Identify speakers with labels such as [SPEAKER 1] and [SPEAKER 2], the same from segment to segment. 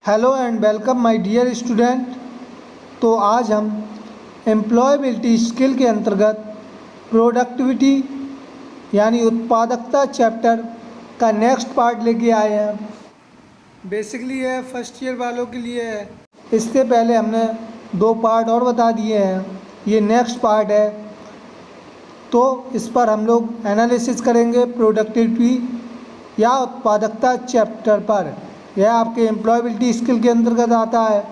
[SPEAKER 1] Hello and welcome my dear student. तो आज हम एम्प्लॉयबिलिटी स्किल के अंतर्गत प्रोडक्टिविटी यानी उत्पादकता चैप्टर का नेक्स्ट पार्ट लेके आए हैं। बेसिकली है फर्स्ट ईयर वालों के लिए है। इससे पहले हमने 2 पार्ट और बता दिए हैं, ये नेक्स्ट पार्ट है। तो इस पर हम लोग एनालिसिस करेंगे प्रोडक्टिविटी या उत्पादकता चैप्टर पर। यह आपके एम्प्लॉयबिलिटी स्किल के अंतर्गत आता है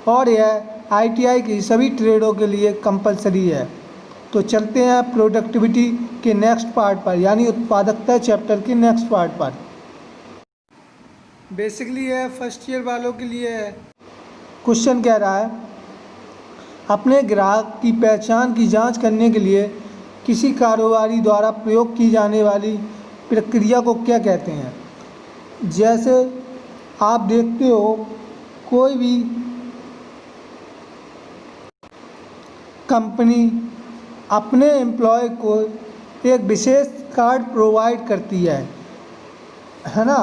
[SPEAKER 1] और यह आईटीआई की सभी ट्रेडों के लिए कंपलसरी है। तो चलते हैं प्रोडक्टिविटी के नेक्स्ट पार्ट पर, यानी उत्पादकता चैप्टर के नेक्स्ट पार्ट पर। बेसिकली यह फर्स्ट ईयर वालों के लिए है। क्वेश्चन कह रहा है, अपने ग्राहक की पहचान की जांच करने के लिए किसी कारोबारी द्वारा प्रयोग की जाने वाली प्रक्रिया को क्या कहते हैं। जैसे आप देखते हो, कोई भी कंपनी अपने एम्प्लॉय को एक विशेष कार्ड प्रोवाइड करती है ना।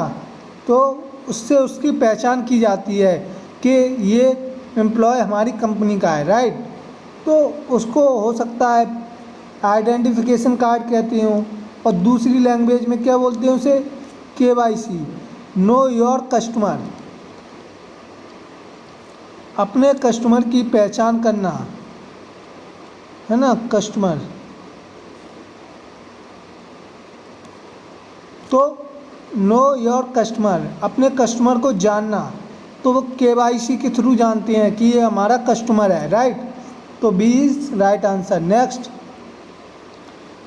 [SPEAKER 1] तो उससे उसकी पहचान की जाती है कि ये एम्प्लॉय हमारी कंपनी का है, राइट। तो उसको हो सकता है आइडेंटिफिकेशन कार्ड कहते हो, और दूसरी लैंग्वेज में क्या बोलते हैं उसे, केवाईसी, नो योर कस्टमर। अपने कस्टमर की पहचान करना है ना, कस्टमर। तो नो योर कस्टमर, अपने कस्टमर को जानना। तो वो केवाईसी के थ्रू जानते हैं कि ये हमारा कस्टमर है, राइट। तो B is right answer. Next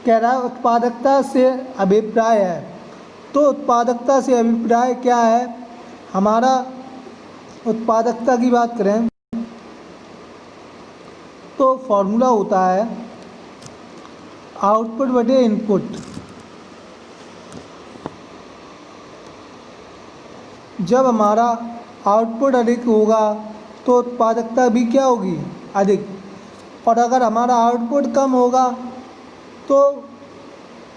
[SPEAKER 1] कह रहा है, उत्पादकता से अभिप्राय है। तो उत्पादकता से अभिप्राय क्या है हमारा। उत्पादकता की बात करें तो फॉर्मूला होता है आउटपुट बटे इनपुट। जब हमारा आउटपुट अधिक होगा तो उत्पादकता भी क्या होगी, अधिक। और अगर हमारा आउटपुट कम होगा तो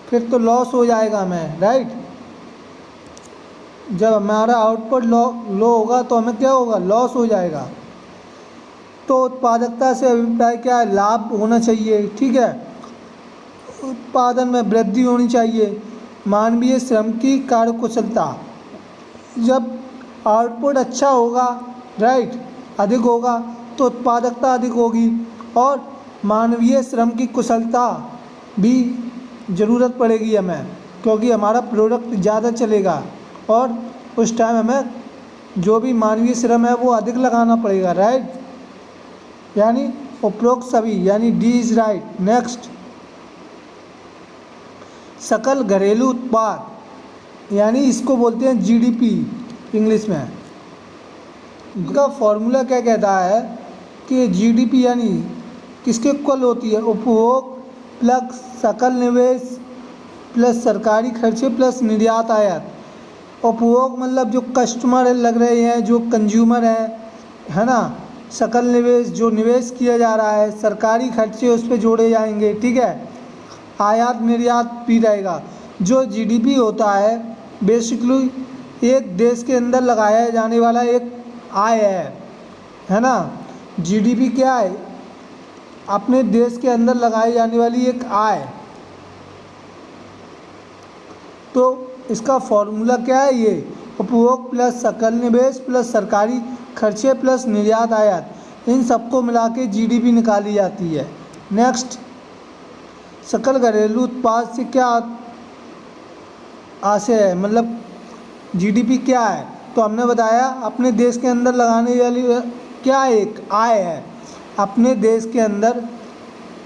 [SPEAKER 1] फिर तो लॉस हो जाएगा हमें, राइट। जब हमारा आउटपुट लो होगा तो हमें क्या होगा, लॉस हो जाएगा। तो उत्पादकता से अभिप्राय क्या है, लाभ होना चाहिए, ठीक है। उत्पादन में वृद्धि होनी चाहिए, मानवीय श्रम की कार्यकुशलता। जब आउटपुट अच्छा होगा, राइट, अधिक होगा, तो उत्पादकता अधिक होगी और मानवीय श्रम की कुशलता भी ज़रूरत पड़ेगी हमें, क्योंकि हमारा प्रोडक्ट ज़्यादा चलेगा और उस टाइम हमें जो भी मानवीय श्रम है वो अधिक लगाना पड़ेगा, राइट। यानी उपरोक्त सभी, यानी डी इज राइट। नेक्स्ट, सकल घरेलू उत्पाद, यानी इसको बोलते हैं जीडीपी इंग्लिश में। इनका फॉर्मूला क्या कहता है कि जीडीपी यानी किसके इक्वल होती है, उपभोग प्लस सकल निवेश प्लस सरकारी खर्चे प्लस निर्यात आयात। उपभोग मतलब जो कस्टमर लग रहे हैं, जो कंज्यूमर है ना। सकल निवेश जो निवेश किया जा रहा है, सरकारी खर्चे उस पर जोड़े जाएंगे, ठीक है। आयात निर्यात भी रहेगा। जो जीडीपी होता है बेसिकली एक देश के अंदर लगाया जाने वाला एक आय है ना। जीडीपी क्या है, अपने देश के अंदर लगाई जाने वाली एक आय। तो इसका फॉर्मूला क्या है, ये उपभोग प्लस सकल निवेश प्लस सरकारी खर्चे प्लस निर्यात आयात, इन सबको मिला के जीडीपी निकाली जाती है। नेक्स्ट, सकल घरेलू उत्पाद से क्या आशय है, मतलब जीडीपी क्या है। तो हमने बताया अपने देश के अंदर लगाने वाली क्या एक आय है। अपने देश के अंदर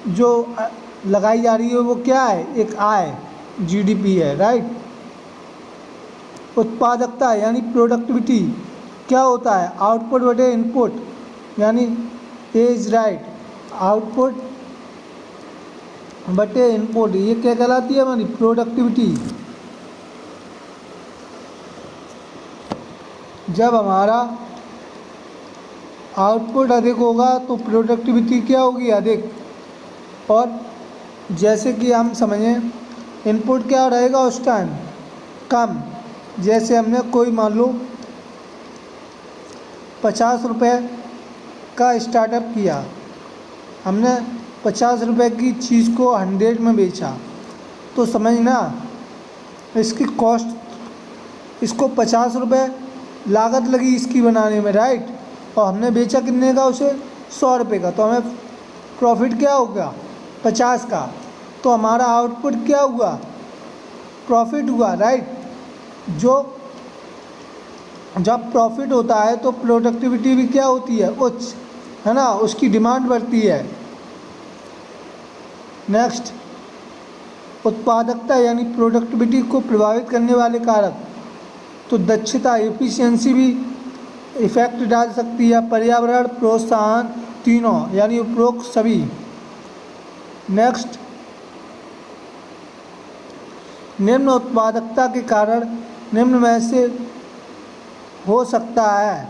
[SPEAKER 1] जो लगाई जा रही है वो क्या है, एक आय, जीडीपी है, राइट। उत्पादकता यानी प्रोडक्टिविटी क्या होता है, आउटपुट बटे इनपुट, यानी ए इज राइट। आउटपुट बटे इनपुट, ये क्या कहलाती है हमारी प्रोडक्टिविटी। जब हमारा आउटपुट अधिक होगा तो प्रोडक्टिविटी क्या होगी, अधिक। और जैसे कि हम समझें इनपुट क्या रहेगा उस टाइम, कम। जैसे हमने कोई मान लो 50 रुपये का स्टार्टअप किया, हमने 50 रुपये की चीज़ को 100 में बेचा, तो समझना इसकी कॉस्ट, इसको 50 रुपये लागत लगी इसकी बनाने में, राइट, और हमने बेचा कितने का उसे, 100 रुपये का, तो हमें प्रॉफिट क्या होगा, 50 का। तो हमारा आउटपुट क्या हुआ, प्रॉफिट हुआ, राइट। जो जब प्रॉफिट होता है तो प्रोडक्टिविटी भी क्या होती है, उच्च, है ना, उसकी डिमांड बढ़ती है। नेक्स्ट, उत्पादकता यानी प्रोडक्टिविटी को प्रभावित करने वाले कारक, तो दक्षता, एफिशिएंसी भी इफेक्ट डाल सकती है, पर्यावरण, प्रोत्साहन, तीनों यानी उपरोक्त सभी। नेक्स्ट, निम्न उत्पादकता के कारण निम्न में से हो सकता है,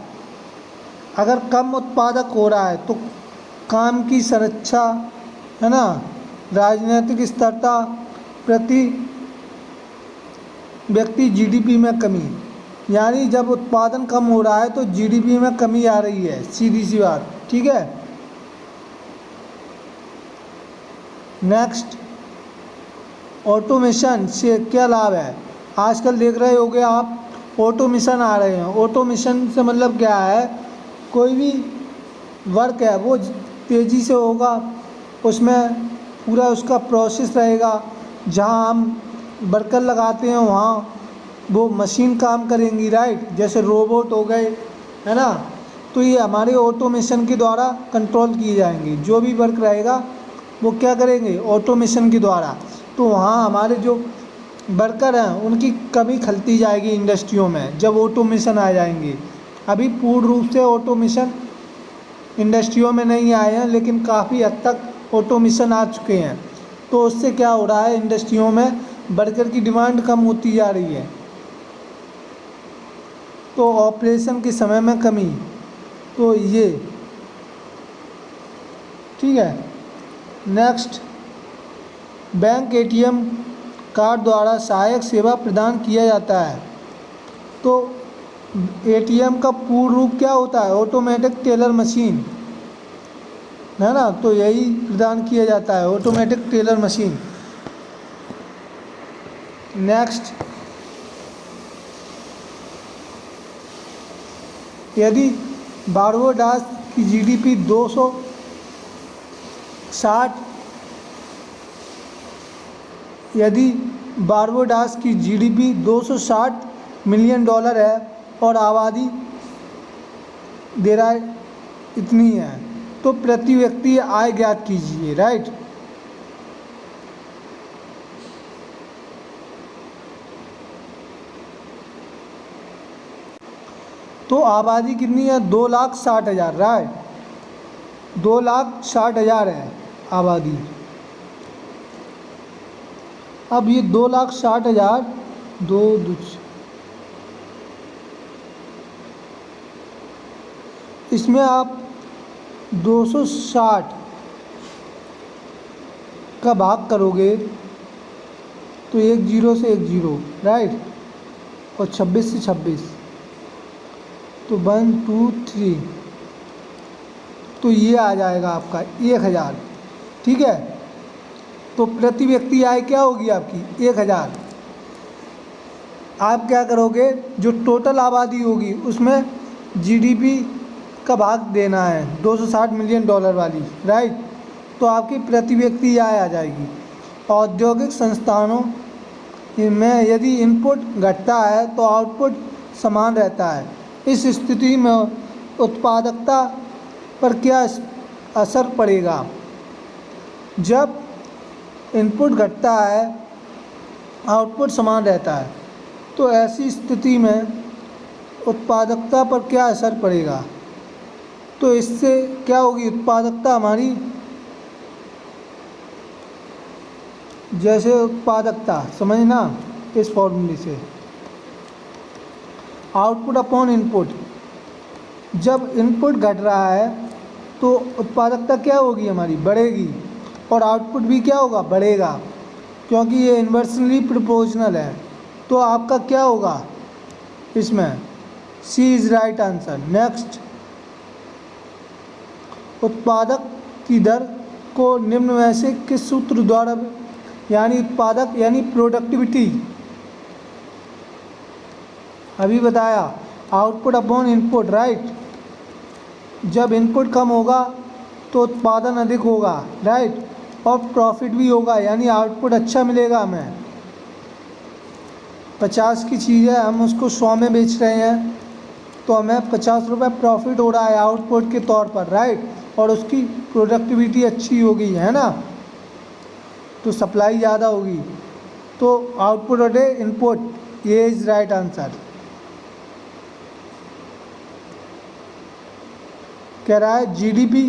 [SPEAKER 1] अगर कम उत्पादक हो रहा है तो काम की सुरक्षा, है ना, राजनीतिक स्थिरता, प्रति व्यक्ति जीडीपी में कमी, यानी जब उत्पादन कम हो रहा है तो जीडीपी में कमी आ रही है, सीधी सी बात, ठीक है। नेक्स्ट, ऑटोमेशन से क्या लाभ है, आजकल देख रहे होगे आप ऑटोमेशन आ रहे हैं। ऑटोमेशन से मतलब क्या है, कोई भी वर्क है वो तेज़ी से होगा, उसमें पूरा उसका प्रोसेस रहेगा, जहां हम वर्कर लगाते हैं वहाँ वो मशीन काम करेंगी, राइट, जैसे रोबोट हो गए, है ना। तो ये हमारे ऑटोमेशन के द्वारा कंट्रोल किए जाएंगे, जो भी वर्क रहेगा वो क्या करेंगे, ऑटोमेशन के द्वारा। तो वहाँ हमारे जो वर्कर हैं उनकी कमी खलती जाएगी इंडस्ट्रियों में, जब ऑटोमेशन आ जाएंगे। अभी पूर्ण रूप से ऑटोमेशन इंडस्ट्रियों में नहीं आए हैं, लेकिन काफ़ी हद तक ऑटोमेशन आ चुके हैं। तो उससे क्या हो रहा है, इंडस्ट्रियों में वर्कर की डिमांड कम होती जा रही है, तो ऑपरेशन के समय में कमी, तो ये ठीक है। नेक्स्ट, बैंक एटीएम कार्ड द्वारा सहायक सेवा प्रदान किया जाता है। तो एटीएम का पूर्ण रूप क्या होता है, ऑटोमेटिक टेलर मशीन, है ना, तो यही प्रदान किया जाता है, ऑटोमेटिक टेलर मशीन। नेक्स्ट, यदि बारबाडोस की जीडीपी 260 यदि बारबाडोस की जीडीपी $260 मिलियन है और आबादी दे रहा है इतनी है, तो प्रति व्यक्ति आय ज्ञात कीजिए, राइट। तो आबादी कितनी है, 2,60,000, राइट, 2,60,000 है आबादी। अब ये 2,60,000 इसमें आप 260 का भाग करोगे तो एक जीरो से एक जीरो, राइट, और 26 से 26, तो 1 2 3, तो ये आ जाएगा आपका 1,000, ठीक है। तो प्रति व्यक्ति आय क्या होगी आपकी, 1,000। आप क्या करोगे, जो टोटल आबादी होगी उसमें जीडीपी का भाग देना है, $260 मिलियन वाली, राइट, तो आपकी प्रति व्यक्ति आय आ जाएगी। औद्योगिक संस्थानों में यदि इनपुट घटता है तो आउटपुट समान रहता है, इस स्थिति में उत्पादकता पर क्या असर पड़ेगा। जब इनपुट घटता है आउटपुट समान रहता है, तो ऐसी स्थिति में उत्पादकता पर क्या असर पड़ेगा, तो इससे क्या होगी, उत्पादकता हमारी, जैसे उत्पादकता समझना इस फॉर्मूले से, आउटपुट अपॉन इनपुट, जब इनपुट घट रहा है तो उत्पादकता क्या होगी हमारी, बढ़ेगी, और आउटपुट भी क्या होगा, बढ़ेगा, क्योंकि ये इन्वर्सली प्रोपोर्शनल है। तो आपका क्या होगा इसमें, सी इज़ राइट आंसर। नेक्स्ट, उत्पादक की दर को निम्न में से किस सूत्र द्वारा, यानी उत्पादक यानी प्रोडक्टिविटी, अभी बताया, आउटपुट अपॉन इनपुट, राइट। जब इनपुट कम होगा तो उत्पादन अधिक होगा, राइट, और प्रॉफिट भी होगा, यानी आउटपुट अच्छा मिलेगा हमें। 50 की चीज़ है, हम उसको 100 में बेच रहे हैं तो हमें 50 रुपये प्रॉफिट हो रहा है आउटपुट के तौर पर, राइट, और उसकी प्रोडक्टिविटी अच्छी होगी, है ना, तो सप्लाई ज़्यादा होगी, तो आउटपुट और इनपुट, ये इज़ राइट आंसर। कह रहा है जीडीपी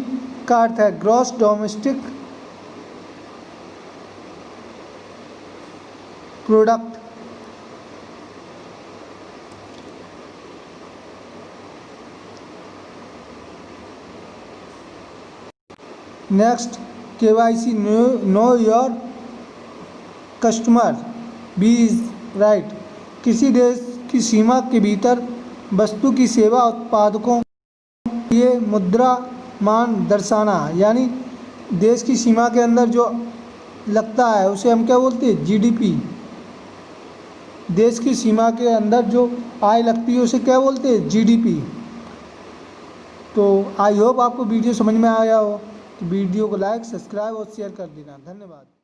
[SPEAKER 1] का अर्थ है gross domestic product. Next, KYC, know your customer, B is right. किसी देश की सीमा के भीतर वस्तु की सेवा उत्पादकों ये मुद्रा मान दर्शाना, यानी देश की सीमा के अंदर जो लगता है उसे हम क्या बोलते हैं, जीडीपी। देश की सीमा के अंदर जो आय लगती है उसे क्या बोलते हैं, जीडीपी। तो आई होप आपको वीडियो समझ में आया हो, तो वीडियो को लाइक, सब्सक्राइब और शेयर कर देना। धन्यवाद।